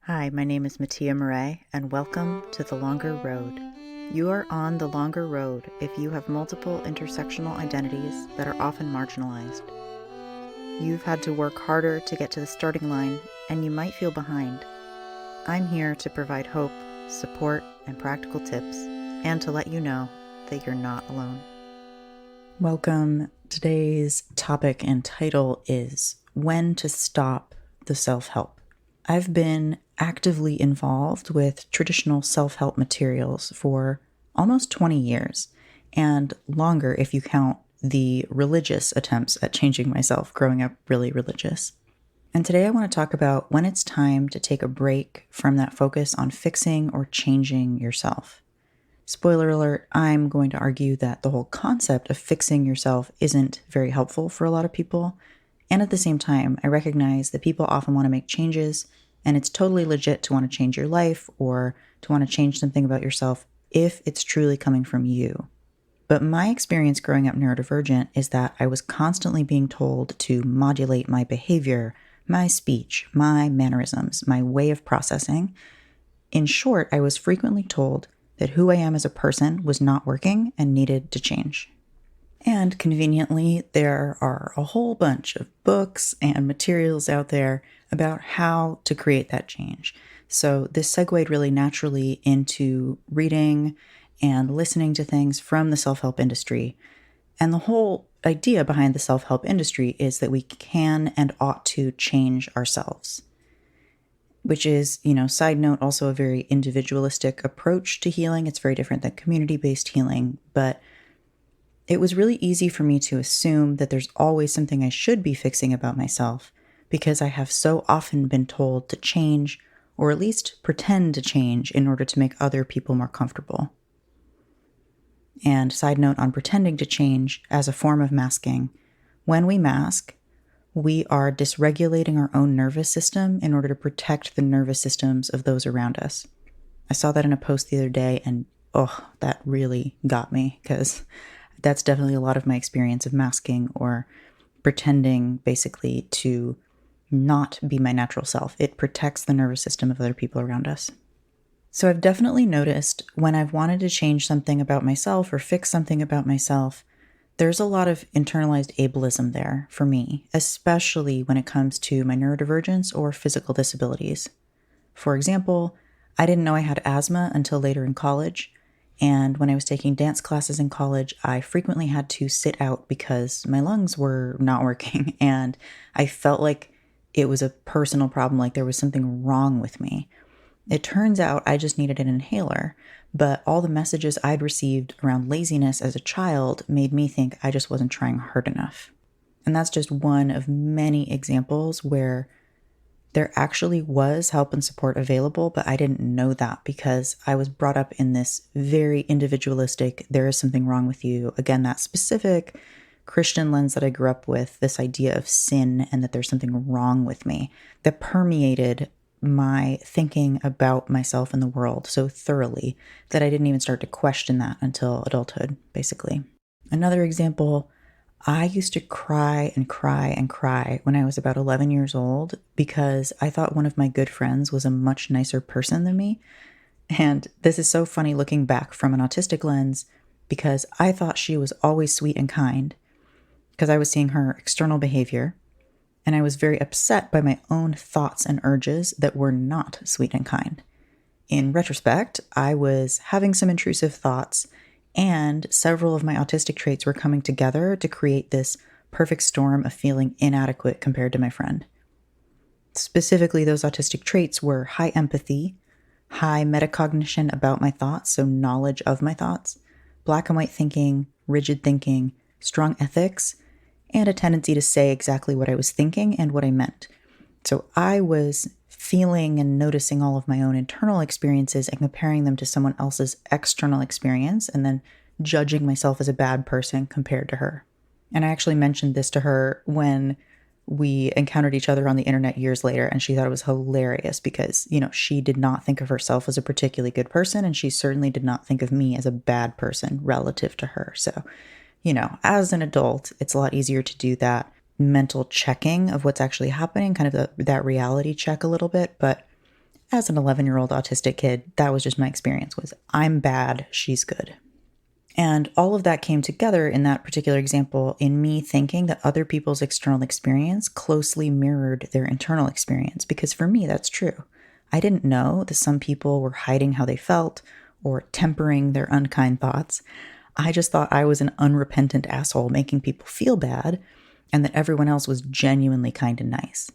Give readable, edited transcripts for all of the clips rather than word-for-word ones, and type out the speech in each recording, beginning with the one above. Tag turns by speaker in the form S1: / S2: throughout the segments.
S1: Hi, my name is Mattia Murray, and welcome to The Longer Road. You are on the longer road if you have multiple intersectional identities that are often marginalized. You've had to work harder to get to the starting line, and you might feel behind. I'm here to provide hope, support, and practical tips, and to let you know that you're not alone. Welcome. Today's topic and title is When to Stop the Self-Help. I've been actively involved with traditional self-help materials for almost 20 years, and longer if you count the religious attempts at changing myself growing up really religious. And today I want to talk about when it's time to take a break from that focus on fixing or changing yourself. Spoiler alert, I'm going to argue that the whole concept of fixing yourself isn't very helpful for a lot of people. And at the same time, I recognize that people often want to make changes, and it's totally legit to want to change your life or to want to change something about yourself if it's truly coming from you. But my experience growing up neurodivergent is that I was constantly being told to modulate my behavior, my speech, my mannerisms, my way of processing. In short, I was frequently told that who I am as a person was not working and needed to change. And conveniently, there are a whole bunch of books and materials out there about how to create that change. So this segued really naturally into reading and listening to things from the self-help industry. And the whole idea behind the self-help industry is that we can and ought to change ourselves, which is, side note, also a very individualistic approach to healing. It's very different than community-based healing, but it was really easy for me to assume that there's always something I should be fixing about myself because I have so often been told to change, or at least pretend to change in order to make other people more comfortable. And side note on pretending to change as a form of masking, when we mask, we are dysregulating our own nervous system in order to protect the nervous systems of those around us. I saw that in a post the other day, and that really got me because that's definitely a lot of my experience of masking or pretending basically to not be my natural self. It protects the nervous system of other people around us. So I've definitely noticed when I've wanted to change something about myself or fix something about myself, there's a lot of internalized ableism there for me, especially when it comes to my neurodivergence or physical disabilities. For example, I didn't know I had asthma until later in college. And when I was taking dance classes in college, I frequently had to sit out because my lungs were not working. And I felt like it was a personal problem, like there was something wrong with me. It turns out I just needed an inhaler, but all the messages I'd received around laziness as a child made me think I just wasn't trying hard enough. And that's just one of many examples where there actually was help and support available, but I didn't know that because I was brought up in this very individualistic, there is something wrong with you. Again, that specific Christian lens that I grew up with, this idea of sin and that there's something wrong with me, that permeated my thinking about myself and the world so thoroughly that I didn't even start to question that until adulthood, basically. Another example, I used to cry and cry and cry when I was about 11 years old because I thought one of my good friends was a much nicer person than me. And this is so funny looking back from an autistic lens because I thought she was always sweet and kind because I was seeing her external behavior. And I was very upset by my own thoughts and urges that were not sweet and kind. In retrospect, I was having some intrusive thoughts, and several of my autistic traits were coming together to create this perfect storm of feeling inadequate compared to my friend. Specifically, those autistic traits were high empathy, high metacognition about my thoughts, so knowledge of my thoughts, black and white thinking, rigid thinking, strong ethics, and a tendency to say exactly what I was thinking and what I meant. So I was feeling and noticing all of my own internal experiences and comparing them to someone else's external experience and then judging myself as a bad person compared to her. And I actually mentioned this to her when we encountered each other on the internet years later, and she thought it was hilarious because, she did not think of herself as a particularly good person, and she certainly did not think of me as a bad person relative to her. So, as an adult, it's a lot easier to do that mental checking of what's actually happening, kind of that reality check a little bit. But as an 11-year-old autistic kid, that was just my experience, was I'm bad, she's good. And all of that came together in that particular example in me thinking that other people's external experience closely mirrored their internal experience. Because for me, that's true. I didn't know that some people were hiding how they felt or tempering their unkind thoughts. I just thought I was an unrepentant asshole making people feel bad and that everyone else was genuinely kind and nice.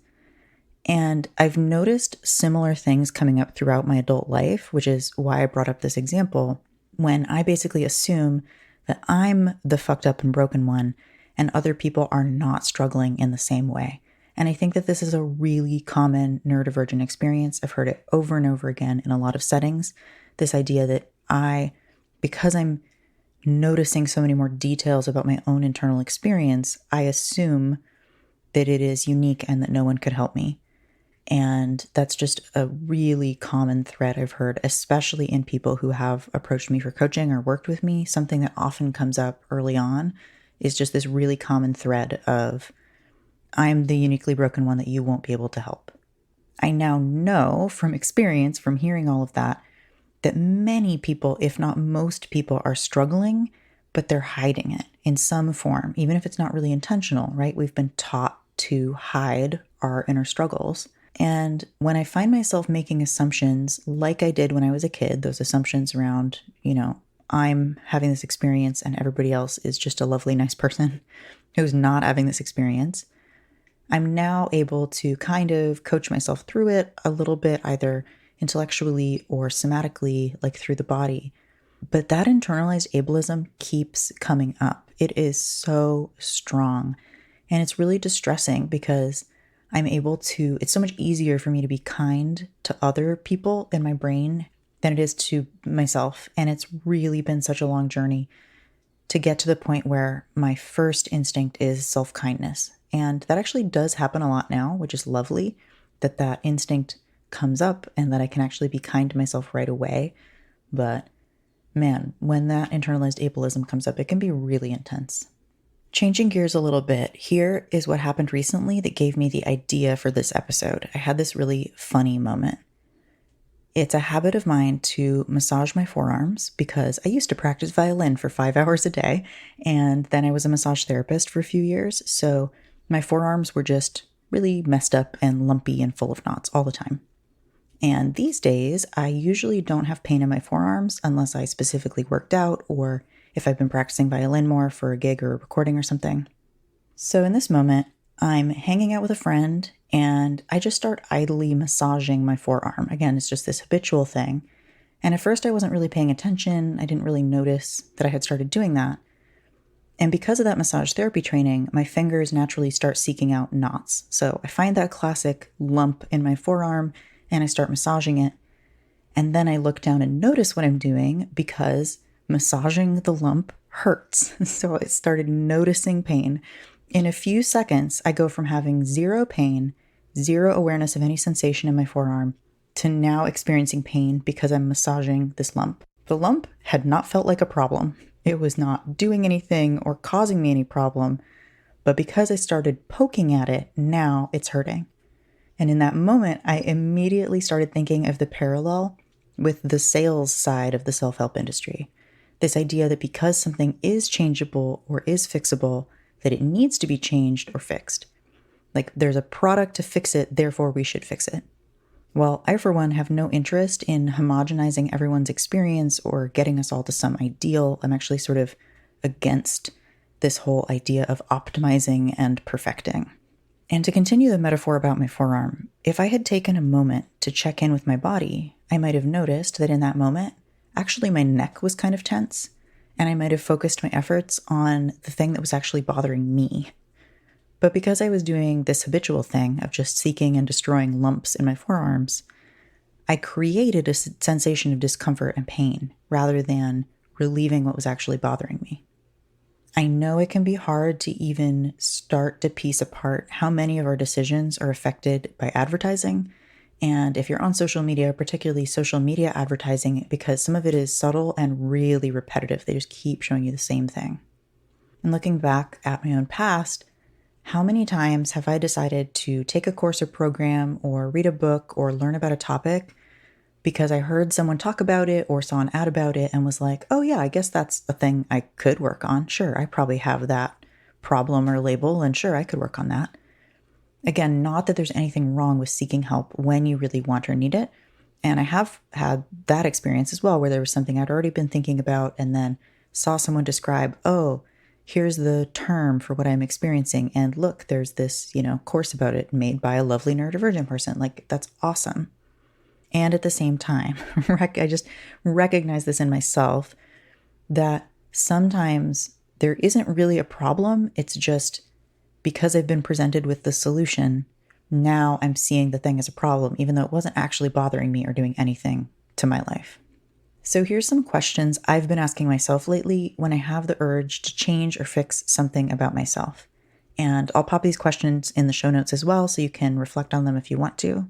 S1: And I've noticed similar things coming up throughout my adult life, which is why I brought up this example, when I basically assume that I'm the fucked up and broken one and other people are not struggling in the same way. And I think that this is a really common neurodivergent experience. I've heard it over and over again in a lot of settings. This idea that because I'm noticing so many more details about my own internal experience, I assume that it is unique and that no one could help me. And that's just a really common thread I've heard, especially in people who have approached me for coaching or worked with me. Something that often comes up early on is just this really common thread of, I'm the uniquely broken one that you won't be able to help. I now know from experience, from hearing all of that many people, if not most people, are struggling, but they're hiding it in some form, even if it's not really intentional, right? We've been taught to hide our inner struggles. And when I find myself making assumptions like I did when I was a kid, those assumptions around, I'm having this experience and everybody else is just a lovely, nice person who's not having this experience, I'm now able to kind of coach myself through it a little bit, either intellectually or somatically, like through the body. But that internalized ableism keeps coming up. It is so strong. And it's really distressing because it's so much easier for me to be kind to other people in my brain than it is to myself. And it's really been such a long journey to get to the point where my first instinct is self-kindness. And that actually does happen a lot now, which is lovely, that instinct comes up and that I can actually be kind to myself right away. But man, when that internalized ableism comes up, it can be really intense. Changing gears a little bit, here is what happened recently that gave me the idea for this episode. I had this really funny moment. It's a habit of mine to massage my forearms because I used to practice violin for 5 hours a day, and then I was a massage therapist for a few years, so my forearms were just really messed up and lumpy and full of knots all the time. And these days, I usually don't have pain in my forearms unless I specifically worked out or if I've been practicing violin more for a gig or a recording or something. So in this moment, I'm hanging out with a friend and I just start idly massaging my forearm. Again, it's just this habitual thing. And at first I wasn't really paying attention. I didn't really notice that I had started doing that. And because of that massage therapy training, my fingers naturally start seeking out knots. So I find that classic lump in my forearm and I start massaging it. And then I look down and notice what I'm doing because massaging the lump hurts. So I started noticing pain. In a few seconds, I go from having zero pain, zero awareness of any sensation in my forearm, to now experiencing pain because I'm massaging this lump. The lump had not felt like a problem. It was not doing anything or causing me any problem. But because I started poking at it, now it's hurting. And in that moment, I immediately started thinking of the parallel with the sales side of the self-help industry. This idea that because something is changeable or is fixable, that it needs to be changed or fixed. Like there's a product to fix it, therefore we should fix it. Well, I, for one, have no interest in homogenizing everyone's experience or getting us all to some ideal. I'm actually sort of against this whole idea of optimizing and perfecting. And to continue the metaphor about my forearm, if I had taken a moment to check in with my body, I might have noticed that in that moment, actually my neck was kind of tense, and I might have focused my efforts on the thing that was actually bothering me. But because I was doing this habitual thing of just seeking and destroying lumps in my forearms, I created a sensation of discomfort and pain rather than relieving what was actually bothering me. I know it can be hard to even start to piece apart how many of our decisions are affected by advertising. And if you're on social media, particularly social media advertising, because some of it is subtle and really repetitive, they just keep showing you the same thing. And looking back at my own past, how many times have I decided to take a course or program or read a book or learn about a topic because I heard someone talk about it or saw an ad about it and was like, oh yeah, I guess that's a thing I could work on. Sure, I probably have that problem or label, and sure, I could work on that. Again, not that there's anything wrong with seeking help when you really want or need it. And I have had that experience as well, where there was something I'd already been thinking about and then saw someone describe, oh, here's the term for what I'm experiencing. And look, there's this, course about it made by a lovely neurodivergent person. Like, that's awesome. And at the same time, I just recognize this in myself, that sometimes there isn't really a problem. It's just because I've been presented with the solution, now I'm seeing the thing as a problem, even though it wasn't actually bothering me or doing anything to my life. So here's some questions I've been asking myself lately when I have the urge to change or fix something about myself. And I'll pop these questions in the show notes as well, so you can reflect on them if you want to.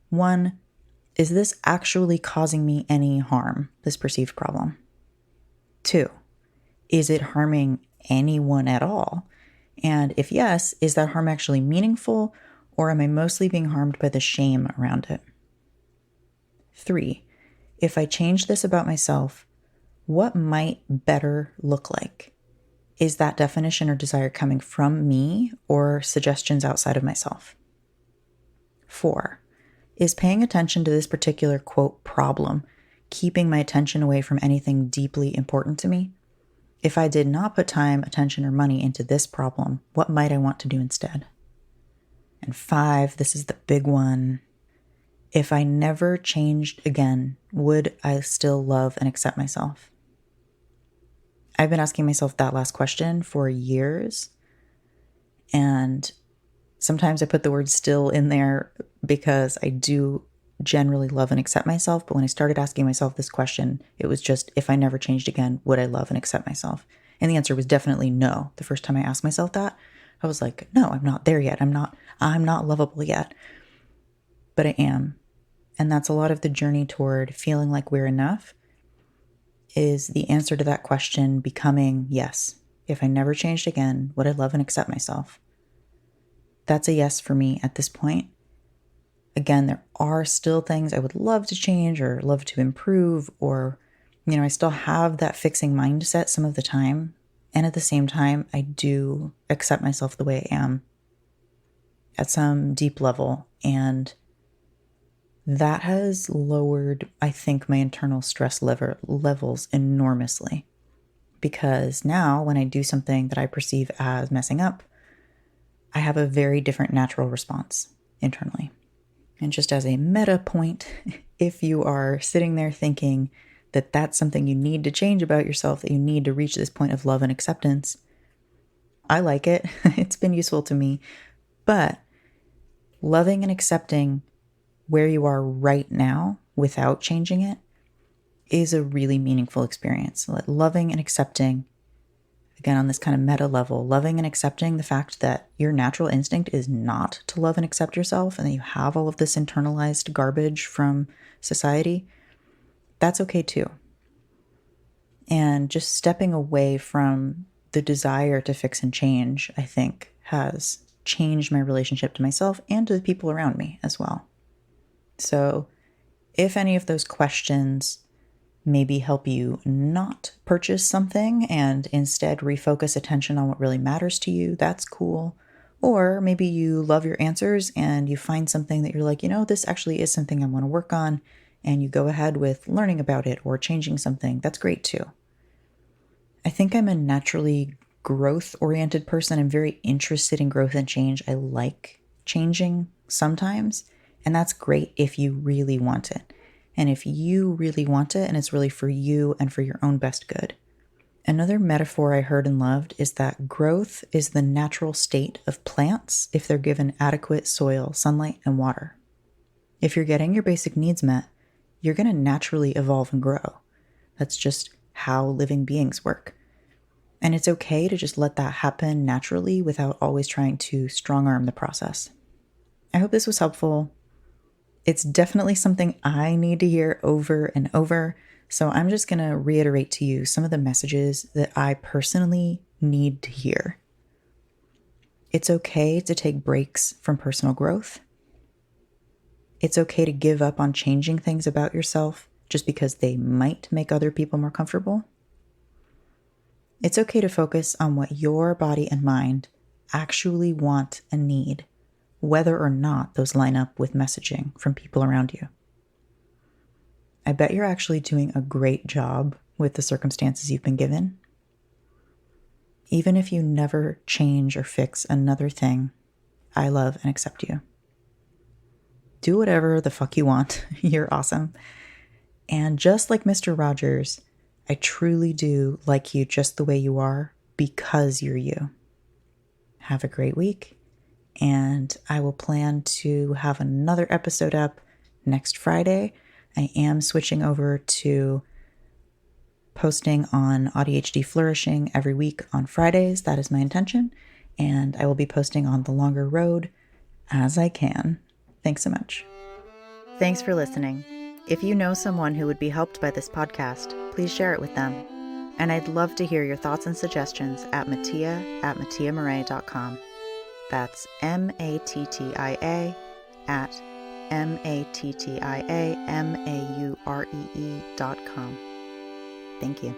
S1: 1, is this actually causing me any harm, this perceived problem? 2, is it harming anyone at all? And if yes, is that harm actually meaningful, or am I mostly being harmed by the shame around it? 3, if I change this about myself, what might better look like? Is that definition or desire coming from me or suggestions outside of myself? 4, is paying attention to this particular, quote, problem keeping my attention away from anything deeply important to me? If I did not put time, attention, or money into this problem, what might I want to do instead? And 5, this is the big one. If I never changed again, would I still love and accept myself? I've been asking myself that last question for years. And sometimes I put the word still in there because I do generally love and accept myself. But when I started asking myself this question, it was just, if I never changed again, would I love and accept myself? And the answer was definitely no. The first time I asked myself that, I was like, no, I'm not there yet. I'm not lovable yet. But I am. And that's a lot of the journey toward feeling like we're enough, is the answer to that question becoming yes. If I never changed again, would I love and accept myself? That's a yes for me at this point. Again, there are still things I would love to change or love to improve, or, I still have that fixing mindset some of the time. And at the same time, I do accept myself the way I am at some deep level. And that has lowered, I think, my internal stress levels enormously. Because now when I do something that I perceive as messing up, I have a very different natural response internally. And just as a meta point, if you are sitting there thinking that that's something you need to change about yourself, that you need to reach this point of love and acceptance, I like it. It's been useful to me. But loving and accepting where you are right now without changing it is a really meaningful experience. Loving and accepting, again, on this kind of meta level, loving and accepting the fact that your natural instinct is not to love and accept yourself, and that you have all of this internalized garbage from society, that's okay too. And just stepping away from the desire to fix and change, I think, has changed my relationship to myself and to the people around me as well. So if any of those questions maybe help you not purchase something and instead refocus attention on what really matters to you, that's cool. Or maybe you love your answers and you find something that you're like, this actually is something I want to work on, and you go ahead with learning about it or changing something. That's great too. I think I'm a naturally growth-oriented person. I'm very interested in growth and change. I like changing sometimes, and that's great if you really want it. And if you really want it and it's really for you and for your own best good. Another metaphor I heard and loved is that growth is the natural state of plants if they're given adequate soil, sunlight, and water. If you're getting your basic needs met, you're going to naturally evolve and grow. That's just how living beings work. And it's okay to just let that happen naturally without always trying to strong-arm the process. I hope this was helpful. It's definitely something I need to hear over and over, so I'm just going to reiterate to you some of the messages that I personally need to hear. It's okay to take breaks from personal growth. It's okay to give up on changing things about yourself just because they might make other people more comfortable. It's okay to focus on what your body and mind actually want and need, whether or not those line up with messaging from people around you. I bet you're actually doing a great job with the circumstances you've been given. Even if you never change or fix another thing, I love and accept you. Do whatever the fuck you want. You're awesome. And just like Mr. Rogers, I truly do like you just the way you are because you're you. Have a great week, and I will plan to have another episode up next Friday. I am switching over to posting on ADHD Flourishing every week on Fridays. That is my intention, and I will be posting on The Longer Road as I can. Thanks so much. Thanks for listening. If you know someone who would be helped by this podcast, please share it with them. And I'd love to hear your thoughts and suggestions at mattia@mattiamurray.com. That's MATTIA at MATTIAMAUREE.com. Thank you.